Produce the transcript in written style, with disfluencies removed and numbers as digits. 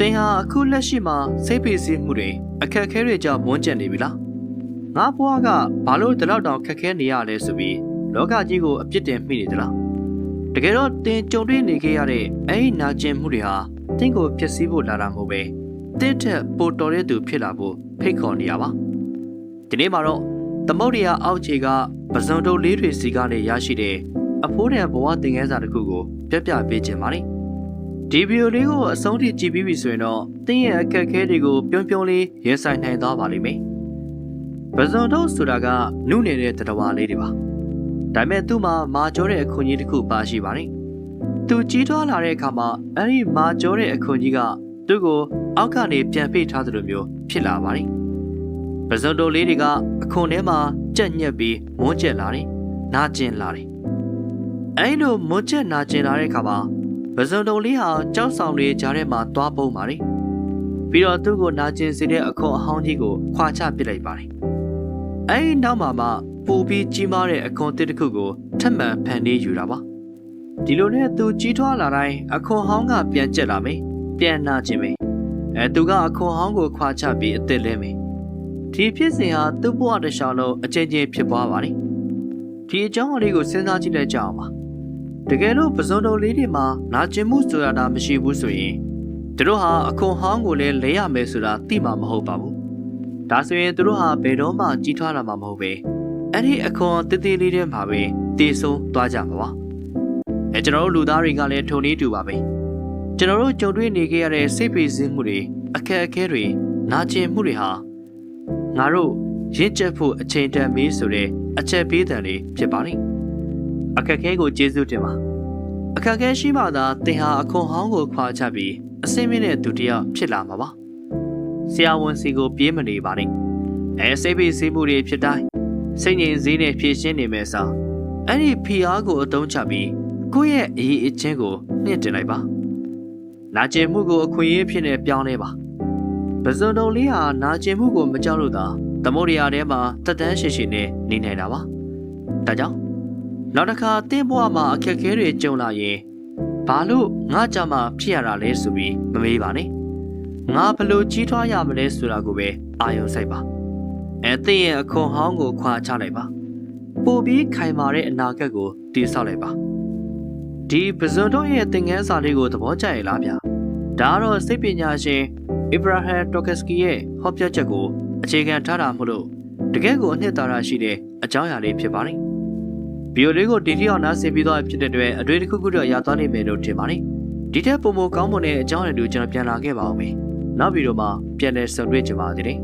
တင်ဟာအခုလက်ရှိမှာစိတ်ဖိစီးမှုတွေအခက်အခဲတွေကြောင့်မွန်းကျက်နေပြီလားငါဘွားကဘာလို့ဒီလောက်တောင်ခက်ခဲနေရလဲဆိုပြီးလောကကြီးကိုအပြစ်တင်မိနေသလားတကယ်တော့တင်ကြုံတွေ့နေခဲ့ရတဲ့အဲ့ဒီနာကျင်မှုတွေဟာတင်ကိုဖျက်ဆီးဖို့လာတာမဟုတ်ပဲတင်ထက်ပိုတော်တဲ့သူဖြစ်လာဖို့ဖိတ်ခေါ်နေရပါဒီနေ့မှာတော့သမုဒ္ဒရာအောက်ခြေကပဇွန်တုပ်လေးတွေစီကနေရရှိတဲ့အဖိုးတန်ဘဝသင်ခန်းစာတစ်ခုကိုပြပြပေးခြင်းပါတယ်ဒီဗီဒီယိုလေးကိုအဆုံးထိကြည့်ပြီးပြီဆိုရင်တော့တင်းရဲ့အခက်အခဲတွေကိုပြုံးပြုံးလေးရင်ဆိုင်နိုင်သွားပါလိမ့်မယ်။ပဇွန်တို့ဆိုတာကနုနေတဲ့တတဝါလေးတွေပါ။ဒါပေမဲ့သူ့မှာမာကျောတဲ့အခွင့်အရေးတစ်ခုပါရှိပါတယ်။သူကြီးထွားလာတဲ့အခါမှာအဲ့ဒီမာကျောတဲ့အခွင့်အရေးကသူ့ကိုအောက်ကနေပြန်ဖိထားသလိုမျိုးဖြစ်လာပါတယ်။ပဇွန်တို့လေးတွေကအခွန်ထဲမှာကြက်ညက်ပြီးမွန်းကျက်လာတယ်။နာကျင်လာတယ်။အဲ့လိုမွန်းကျက်နာကျင်လာတဲ့အခါမှာပဇွန်တုံလေးဟာကြောက်ဆောင်တွေကြားထဲမှာသွားပုံးပါတယ်။ပြီးတော့သူ့ကိုနာကျင်စေတဲ့အခွန်အဟောင်းကြီးကိုခွာချပစ်လိုက်ပါတယ်။အဲဒီနောက်မှာပူပြီးကြီးမားတဲ့အခွန်တစ်တစ်ခုကိုထပ်မံဖန်တီးယူတာပါ။ဒီလိုနဲ့သူကြီးထွားလာတိုင်းအခွန်ဟောင်းကပြန်ကျက်လာမယ်။ပြန်နာကျင်မယ်။သူကအခွန်ဟောင်းကိုခွာချပြီးအသက်လဲမယ်။ဒီဖြစ်စဉ်ဟာသူ့ဘဝတစ်လျှောက်လုံးအကျဉ်းချင်းဖြစ်ပွားပါတယ်။ဒီအကြောင်းအလေးကိုစဉ်းစားကြည့်လိုက်ကြအောင်ပါ။တကယ်လို့ပဇွန်တုံလေးတွေမှာနာကျင်မှုဆိုတာမရှိဘူးဆိုရင်သူတို့ဟာအခွန်ဟောင်းကိုလည်းလဲရမယ်ဆိုတာသိမှာမဟုတ်ပါဘူး။ဒါဆိုရင်သူတို့ဟာဘယ်တော့မှကြီးထွားလာမှာမဟုတ်ပဲအဲ့ဒီအခွန်တည်တည်လေးတွေမှာပဲတည်ဆုံးသွားကြမှာပါ။ကျွန်တော်တို့လူသားတွေကလည်းထုံနည်းတူပါပဲ။ကျွန်တော်တို့ကြုံတွေ့နေခဲ့ရတဲ့စိတ်ဖိစီးမှုတွေအခက်အခဲတွေနာကျင်မှုတွေဟာငါတို့ရင့်ကျက်ဖို့အချိန်တန်ပြီးဆိုတဲ့အချက်ပေးတယ်လေးဖြစ်ပါလိမ့်။အခက်အခဲကိုကျေးဇူးတင်ပါအခက်အခဲရှိမှသာသင်ဟာအခွန်ဟောင်းကိုခွာချပြီးအစင်းမြင့်တဲ့သူတစ်ယောက်ဖြစ်လာမှာပါဆရာဝန်စီကိုပြေးမနေပါနဲ့စိတ်ဖိစီးမှုတွေဖြစ်တိုင်းစိတ်ငြိမ်စည်းနဲ့ဖြည့်ရှင်းနေမယ်ဆိုအဲ့ဒီဖီအားကိုအသုံးချပြီးကိုယ့်ရဲ့အရေးအချင်းကိုမြင့်တင်လိုက်ပါနာကျင်မှုကိုအခွင့်အရေးဖြစ်နေပြောင်းလဲပါပဇွန်တုံလေးဟာနာကျင်မှုကိုမကြောက်လို့သာသမုဒ္ဒရာထဲမှာတက်တန်းရှိရှိနဲ့နေနေတာပါဒါကြောင့်နောက်တစ်ခါတင်းဘွားမှာအခက်အခဲတွေကြုံလာရင်ဘာလို့ငါကြမှာဖြစ်ရတာလဲဆိုပြီးမမေးပါနဲ့ငါဘလို့ကြီးထွားရမလဲဆိုတာကိုပဲအာရုံစိုက်ပါတင်းရဲ့အခွန်ဟောင်းကိုခွာချလိုက်ပါပို့ပြီးခိုင်မာတဲ့အနာဂတ်ကိုတည်ဆောက်လိုက်ပါဒီပဇွန်တို့ရဲ့သင်ခန်းစာလေးကိုသဘောကျရဲ့လားဗျာဒါကတော့စိတ်ပညာရှင်အဗရာဟမ်တိုကက်စကီရဲ့ဟောပြောချက်ကိုအခြေခံထားတာမို့လို့တကယ့်ကိုအနှစ်သာရရှိတဲ့အကြောင်းအရာလေးဖြစ်ပါတယ်ဗီဒီယိုလေးကိုဒီတိအောင်နားဆင်ပြီးတော့ဖြစ်တဲ့အတွက်အတွေ့အကြုံတစ်ခုတော့ရသွားနိုင်မယ်လို့ထင်ပါတယ်ဒီထက်ပိုမိုကောင်းမွန်တဲ့အကြောင်းအရာတွေကိုကျွန်တော်ပြန်လာခဲ့ပါအောင်မယ်နောက်ဗီဒီယိုမှာပြန်လည်ဆုံတွေ့ကြပါသေးတယ်